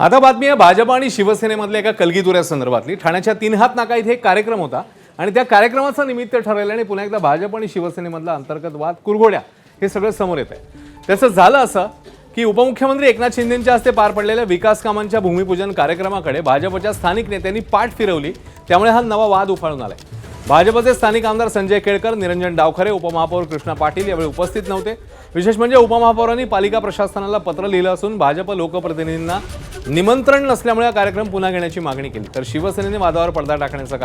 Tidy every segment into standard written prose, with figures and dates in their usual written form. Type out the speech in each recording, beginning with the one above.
आता बातमी आहे भाजप आणि शिवसेनेमधल्या एका कलगीतुऱ्या संदर्भातली। ठाण्याच्या तीन हात नाका इथे एक कार्यक्रम होता आणि त्या कार्यक्रमाचं निमित्त ठरलेल्याने पुन्हा एकदा भाजप आणि शिवसेनेमधला अंतर्गत वाद कुरघोड्या हे सगळं समोर येत आहे। त्याचं झालं असं की उपमुख्यमंत्री एकनाथ शिंदेंच्या हस्ते पार पडलेल्या विकास कामांच्या भूमिपूजन कार्यक्रमाकडे भाजपच्या स्थानिक नेत्यांनी पाठ फिरवली, त्यामुळे हा नवा वाद उफाळून आलाय। भाजपचे स्थानिक आमदार संजय केळकर, निरंजन डावखरे, उपमहापौर कृष्णा पाटील यावेळी उपस्थित नव्हते। विशेष म्हणजे उपमहापौरांनी पालिका प्रशासनाला पत्र लिहिलं असून भाजप लोकप्रतिनिधींना निमंत्रण नसल्यामुळे हा कार्यक्रम पुन्हा घेण्याची मागणी केली। तर शिवसेनेने वादावर पडदा टाकण्याचा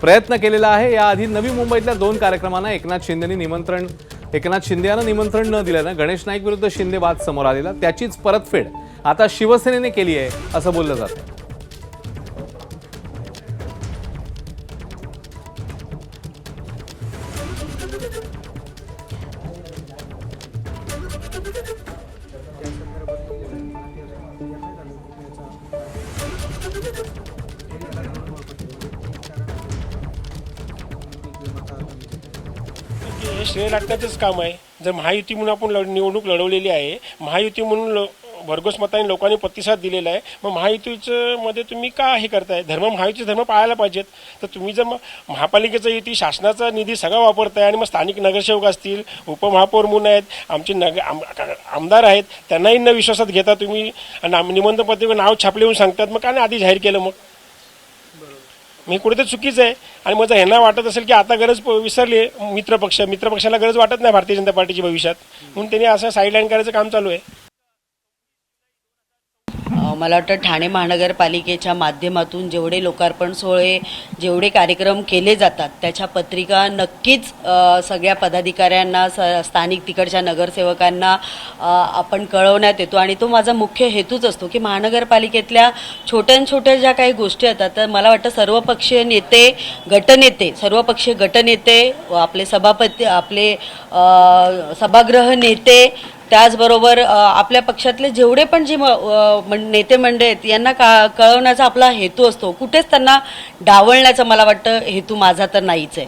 प्रयत्न केलेला आहे। याआधी नवी मुंबईतल्या 2 कार्यक्रमांना एकनाथ शिंदे यांना निमंत्रण न दिल्यानं गणेश नाईक विरुद्ध शिंदे वाद समोर आलेला, त्याचीच परतफेड आता शिवसेनेने केली आहे असं बोललं जातं। हे श्रेय लागण्याचंच काम आहे। जर महायुती म्हणून आपण निवडणूक लढवलेली आहे, महायुती म्हणून भरघोस मताने लोकांनी प्रतिसाद दिलेला आहे, मग महायुतीचं मध्ये तुम्ही का हे करताय? महायुतीचे धर्म पाळायला पाहिजेत। तर तुम्ही जर महापालिकेचा युती शासनाचा निधी सगळा वापरताय आणि मग स्थानिक नगरसेवक असतील, उपमहापौर म्हणून आहेत, आमचे आमदार आहेत, त्यांनाही न विश्वासात घेता तुम्ही निमंत्रण पत्रिकेवर नाव छापले म्हणून सांगतात, मग का नाही आधी जाहीर केलं? मग मी कुठेतरी चुकीचं आहे। आणि मग ह्यांना वाटत असेल की आता गरज विसरली मित्रपक्षाला गरज वाटत नाही भारतीय जनता पार्टीची भविष्यात, म्हणून त्यांनी असं साईडलाईन करायचं काम चालू आहे। मला वाटतं ठाणे महानगरपालिकेच्या माध्यमातून जेवढे लोकार्पण सोहळे, जेवढे कार्यक्रम केले जातात त्याच्या पत्रिका नक्कीच सगळ्या पदाधिकाऱ्यांना, स्थानिक तिकडच्या नगरसेवकांना आपण कळवण्यात येतो। आणि तो माझा मुख्य हेतूच असतो की महानगरपालिकेतल्या छोट्या ज्या काही गोष्टी येतात तर मला वाटतं सर्वपक्षीय नेते, सर्वपक्षीय गटनेते, आपले सभापती, आपले सभागृह नेते, त्याचबरोबर आपल्या पक्षातले जेवढे पण जे नेते मंडळी आहेत यांना कळवण्याचा आपला हेतू असतो। कुठेच त्यांना डावलण्याचा मला वाटतं हेतू माझा तर नाहीच आहे।